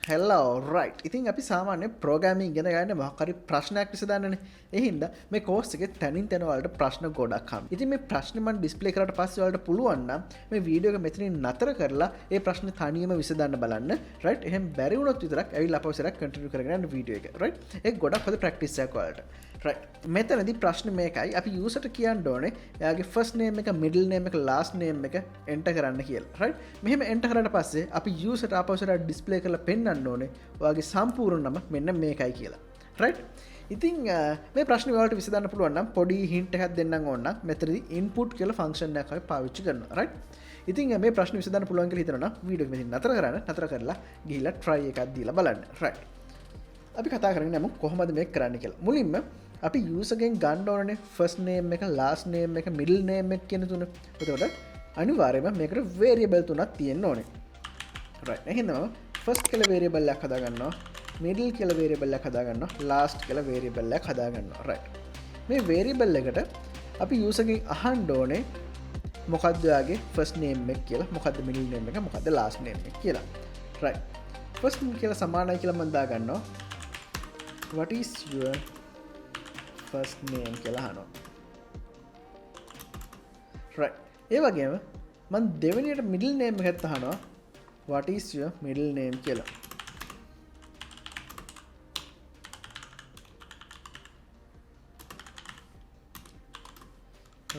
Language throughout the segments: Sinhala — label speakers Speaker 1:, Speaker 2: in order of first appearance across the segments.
Speaker 1: hello right ඉතින් අපි සාමාන්‍ය ප්‍රෝග්‍රෑමින් ඉගෙන ගන්න මොකක් හරි ප්‍රශ්නයක් විසඳන්නනේ. ඒ හින්දා මේ කෝස් එකේ තනින් තන වලට ප්‍රශ්න ගොඩක් හම්. ඉතින් මේ ප්‍රශ්නේ මම ඩිස්ප්ලේ කරලා පස්සේ වලට පුළුවන් නම් මේ වීඩියෝ එක මෙතනින් නතර කරලා ඒ ප්‍රශ්නේ තනියම විසඳන්න බලන්න. right එහෙනම් බැරි වුණොත් විතරක් ඇවිල්ලා අපවසරක් කන්ටිනියු කරගෙන යන්න වීඩියෝ එක. right ඒක ගොඩක් හොඳ ප්‍රැක්ටිස් එකක් වලට. right මෙතනදී ප්‍රශ්නේ මේකයි අපි යූසර්ට කියන්න ඕනේ එයාගේ ෆස්ට් නේම් එක මිඩල් නේම් එක ලාස්ට් නේම් එක එන්ටර් කරන්න කියලා. right මෙහෙම එන්ටර් කරලා පස්සේ අපි යූසර්ට අපවසරට ඩිස්ප්ලේ කරලා පෙන්නන්න ඕනේ ඔයාගේ සම්පූර්ණ නම මෙන්න මේකයි කියලා. right ඉතින් මේ ප්‍රශ්නේ ඔයාලට විසඳන්න පුළුවන් නම් පොඩි හින්ට් එකක් දෙන්නම් ඕන නම් මෙතනදී input කියලා ෆන්ක්ෂන් එකක් අපි පාවිච්චි කරනවා. right ඉතින් මේ ප්‍රශ්නේ විසඳන්න පුළුවන් කියලා හිතනවා නම් වීඩියෝ එක මෙතන නතර කරන්න. නතර කරලා ගිහිල්ලා try එකක් දීලා බලන්න. right අපි කතා කරන්නේ නම් කොහොමද මේක කරන්න කියලා. මුලින්ම අපි යූසර්ගෙන් ගන්න ඕනේ ෆස්ට් නේම් එක ලාස්ට් නේම් එක මිඩල් නේම් එක කියන තුන. එතකොට අනිවාර්යයෙන්ම මේකට වේරියබල් තුනක් තියෙන්න ඕනේ. right එහෙනම් ෆස්ට් කියලා වේරියබල් එකක් හදා ගන්නවා, මිඩල් කියලා වේරියබල් එකක් හදා ගන්නවා, ලාස්ට් කියලා වේරියබල් එකක් හදා ගන්නවා. right මේ වේරියබල් එකට අපි යූසර්ගෙන් අහන්න ඕනේ මොකක්ද ඔයාගේ ෆස්ට් නේම් එක කියලා, මොකක්ද මිඩල් නේම් එක, මොකක්ද ලාස්ට් නේම් එක කියලා. right ෆස්ට් කියලා සමානයි කියලා මම දා ගන්නවා. what is your first name කියලා අහනවා. right ඒ වගේම මම දෙවෙනියට middle name එකත් අහනවා. what is your middle name කියලා.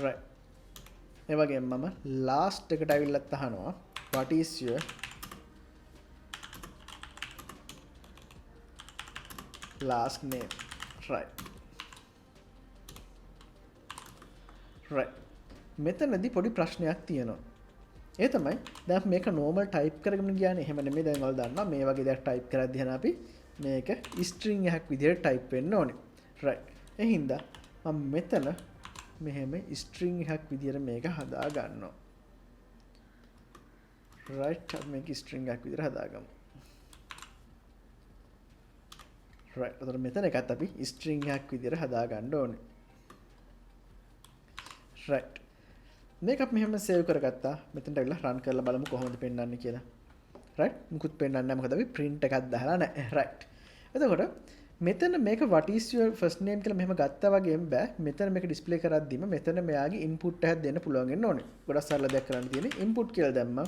Speaker 1: right ඒ වගේම මම last එකට අවිල්ලත් අහනවා. what is your last name. right right මෙතනදී පොඩි ප්‍රශ්නයක් තියෙනවා. ඒ තමයි දැන් මේක normal type කරගෙන ගියානේ. එහෙම නෙමෙයි. දැන් ඔයාලා දන්නවා මේ වගේ දෙයක් type කරද්දී හන අපි මේක string එකක් විදිහට type වෙන්න ඕනේ. right ඒ හින්දා මම මෙතන මෙහෙම string එකක් විදිහට මේක හදා ගන්නවා. right අපි මේක string එකක් විදිහට හදාගමු. right එතකොට මෙතන එකත් අපි string එකක් විදිහට හදා ගන්න ඕනේ. right මේක අපි මෙහෙම සේව් කරගත්තා. මෙතනට ඇවිල්ලා run කරලා බලමු කොහොමද පෙන්වන්නේ කියලා. right මුකුත් පෙන්වන්නේ නැහැ මොකද අපි print එකක් දාලා නැහැ. right එතකොට මෙතන මේක what is your first name කියලා මෙහෙම ගත්තා වගේම බෑ. මෙතන මේක display කරද්දිම මෙතන මෙයාගේ input එකක් දෙන්න පුළුවන් වෙන්න ඕනේ. ගොඩක් සරල දෙයක් කරන්න තියෙන්නේ. input කියලා දැම්මා.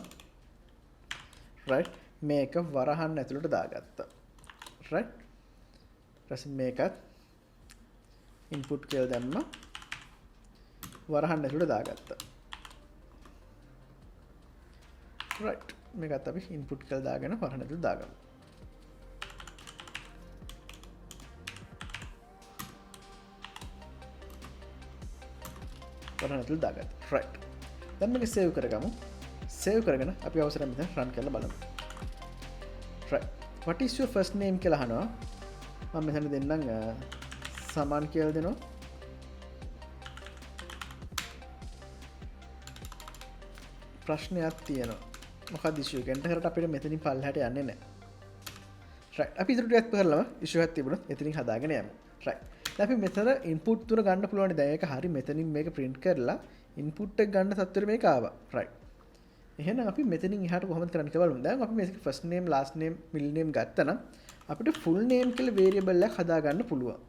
Speaker 1: right මේක වරහන් ඇතුළට දාගත්තා. right ඊට මේකත් input කියලා දැම්මා. වරහන් ඇතුළට දාගත්තා. right මේකත් අපි input කියලා දාගෙන වරහන් ඇතුළට දාගමු. වරහන් ඇතුළට දාගත්තා. right දැන් මේක save කරගමු. save කරගෙන අපි අවසරයෙන් මෙතන run කරලා බලමු. right what is your first name කියලා අහනවා. මම මෙතන දෙන්නම් සමාන් කියලා දෙනවා. ප්‍රශ්නයක් තියෙනවා. මොකක්ද issue එක? එන්ටර් කරලා අපිට මෙතනින් පල්ලෙහාට යන්නේ නැහැ. right අපි ඉදිරියට යත් කරලා issue එකක් තිබුණොත් එතනින් හදාගෙන යමු. right දැන් අපි මෙතන input තුන ගන්න පුළුවන්. දැන් ඒක හරි මෙතනින් මේක print කරලා input එක ගන්න තත්ත්වෙට මේක ආවා. right එහෙනම් අපි මෙතනින් එහාට කොහොමද කරන්නේ කියලා බලමු. දැන් අපි මේක first name last name middle name ගත්තා නම් අපිට full name කියලා variable එකක් හදා ගන්න පුළුවන්.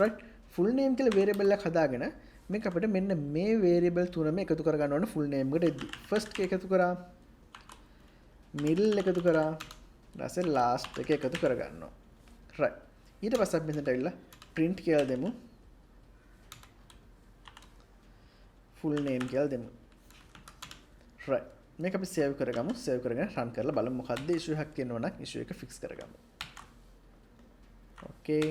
Speaker 1: right full name කියලා variable එකක් හදාගෙන මේක අපිට මෙන්න මේ variable තුනම එකතු කර ගන්න ඕනේ full name එකට එද්දි. first එක එකතු කරා, middle එකතු කරා, ඊට last එක එකතු කර ගන්නවා. right ඊට පස්සේ අපි මෙතනට ඇවිල්ලා print කියලා දෙමු. full name කියලා දෙමු. right මේක අපි save කරගමු. save කරගෙන run කරලා බලමු මොකද්ද issue එකක් තියෙනවා නම් issue එක fix කරගමු. okay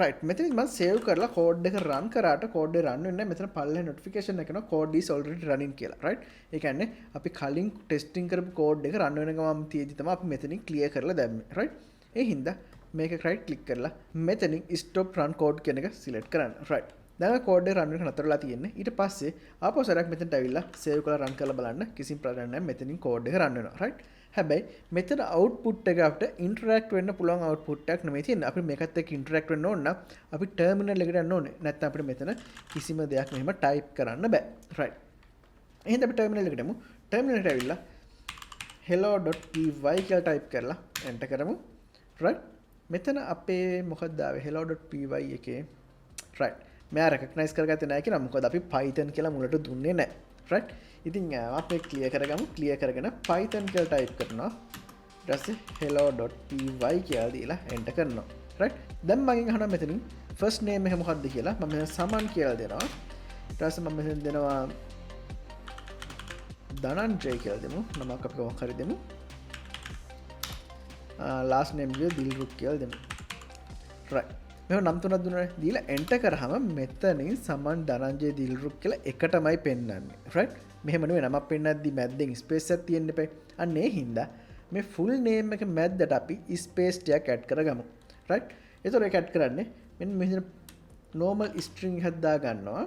Speaker 1: right මෙතනින් මම save කරලා code එක run කරාට code එක run වෙන්නේ නැහැ. මෙතන පල්ලේ notification එක එනවා code is already running කියලා. right ඒ කියන්නේ අපි කලින් testing කරපු code එක run වෙන ගමන් තියෙදි තමයි අපි මෙතනින් clear කරලා දැම්මේ. right ඒ හින්දා මේක right click කරලා මෙතනින් stop run code කියන එක select කරන්න. right දැන් code එක run වෙන නතරලා තියෙන්නේ. ඊට පස්සේ ආපහු සරයක් මෙතනට ඇවිල්ලා save කරලා run කරලා බලන්න කිසිම ප්‍රශ්නයක් නැහැ. මෙතනින් code එක run වෙනවා. right හැබැයි මෙතන output එක අපිට interact වෙන්න පුළුවන් output එකක් නෙමෙයි තියෙන්නේ. අපි මේකත් එක්ක interact වෙන්න ඕන නම් අපි terminal එකට යන්න ඕනේ. නැත්නම් අපිට මෙතන කිසිම දෙයක් මෙහෙම type කරන්න බෑ. right එහෙනම් අපි terminal එකට යමු. ටර්මිනල් එකට ඇවිල්ලා hello.py කියලා ටයිප් කරලා එන්ටර් කරමු. right මෙතන අපේ මොකක්ද ආවේ hello.py එකේ right මෙයා රෙකග්නයිස් කරගත්තේ නැහැ කියලා මොකද අපි python කියලා මුලට දුන්නේ නැහැ. right ඉතින් අපි ක්ලියර් කරගමු. ක්ලියර් කරගෙන python කියලා ටයිප් කරනවා. ඊට පස්සේ hello.py කියලා දීලා එන්ටර් කරනවා. right දැන් මගෙන් අහනවා මෙතනින් first name එක මොකක්ද කියලා. මම මෙතන සමන් කියලා දෙනවා. ඊට පස්සේ මම මෙතන දෙනවා ධනංජය කියලා දෙමු. නමක් අපි කොහොමද හරි දෙමු. last name එක දිල්රුක් කියලා දෙමු. right මෙහෙම නම් තුනක් දුන්නා දීලා එන්ටර් කරාම මෙතනින් සමන් ධනංජය දිල්රුක් කියලා එකටමයි පෙන්වන්නේ. right මෙහෙම නෙවෙයි නමක් පෙන්නද්දි මැද්දෙන් ස්පේස් එකක් තියෙන්න එපා. අන්න ඒ හින්දා මේ full name එක මැද්දට අපි ස්පේස් ටිකක් ඇඩ් කරගමු. right ඒතර ඒක ඇඩ් කරන්නේ මෙන්න මෙහෙම normal string එකක් දා ගන්නවා.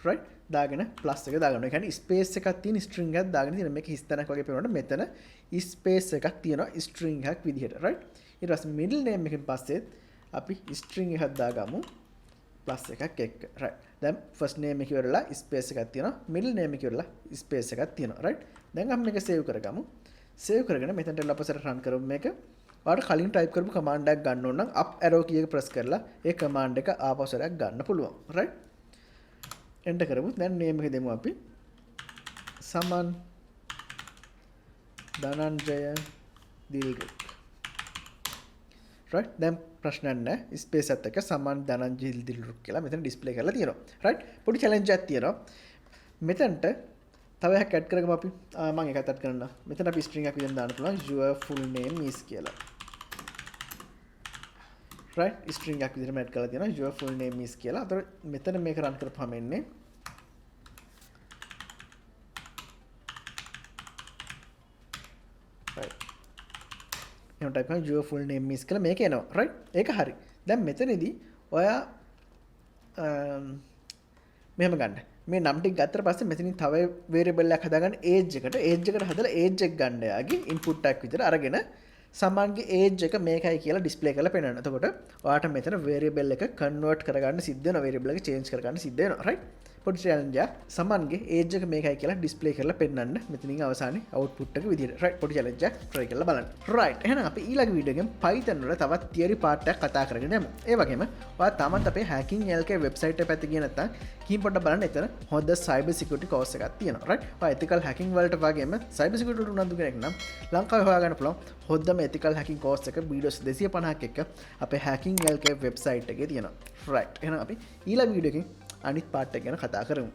Speaker 1: right දාගෙන ප්ලස් එක දාගන්නවා. ඒ කියන්නේ ස්පේස් එකක් තියෙන string එකක් දාගෙන තියෙන මේක හිස්තැනක් වගේ පේනකොට මෙතන ස්පේස් එකක් තියෙනවා string එකක් විදිහට. right ඊට පස්සේ middle name එකෙන් පස්සේ අපි string එකක් දාගමු ප්ලස් එකක් එක්ක. right දැන් first name එක ඉවරලා ස්පේස් එකක් තියෙනවා. middle name එක ඉවරලා ස්පේස් එකක් තියෙනවා. right දැන් අපි මේක save කරගමු. save කරගෙන මෙතනට ලපසට run කරමු මේක. ඔයාලට කලින් type කරපු command එකක් ගන්න ඕන නම් up arrow key එක press කරලා ඒ command එක ආපස්සට ගන්න පුළුවන්. right එන්ටර් කරමු. දැන් name එක දෙමු අපි සමන් ධනංජය දිල්රුක්. right දැන් ප්‍රශ්නයක් නැහැ. ස්පේස් එකත් එක්ක සමන් ධනංජය දිල්රුක් කියලා මෙතන display කරලා තියෙනවා. right පොඩි challenge එකක් තියෙනවා. මෙතනට තව එකක් add කරගමු අපි. මම එකක් add කරන්න. මෙතන අපි string එකක් විදිහට දාන්න පුළුවන් your full name is කියලා. right string එකක් විදිහට add කරලා තියෙනවා your full name is කියලා. අතන මෙතන මේක run කරපුවාම එන්නේ එහෙනම් type කරන your full name is කියලා මේක එනවා. right ඒක හරි. දැන් මෙතනදී ඔයා මෙහෙම ගන්න. මේ නම් ටික ගත්තට පස්සේ මෙතනින් තව variable එකක් හදාගන්න age එකට හදලා age එක ගන්න යාගේ input එකක් විදිහට අරගෙන සමන්ගේ age එක මේකයි කියලා display කරලා පෙන්නන්න. එතකොට ඔයාට මෙතන variable එක convert කරගන්න සිද්ධ වෙනවා. variable එක change කරගන්න සිද්ධ වෙනවා. right පොඩි challenge එක සමන්ගේ age එක මේකයි කියලා display කරලා පෙන්නන්න මෙතනින් අවසානයේ output එක විදිහට. right පොඩි challenge එකක් try කරලා බලන්න. right එහෙනම් අපි ඊළඟ වීඩියෝ එකෙන් Python වල තවත් theory part එකක් කතා කරගෙන යමු. ඒ වගේම ඔයා තාමත් අපේ Hackinglk website එක පැත්තේ ගියේ නැත්නම් කීම් පොඩ්ඩක් බලන්න. එතන හොඳ cyber security course එකක් තියෙනවා. right ඔයා ethical hacking වලට වගේම cyber security වලට උනන්දු කෙනෙක් නම් ලංකාවේ හොයාගන්න පුළුවන් හොඳම ethical hacking course එක videos 250ක් එක්ක අපේ Hackinglk website එකේ තියෙනවා. right එහෙනම් අපි ඊළඟ වීඩියෝ එකෙන් අනිත් පාර්ට් එක ගැන කතා කරමු.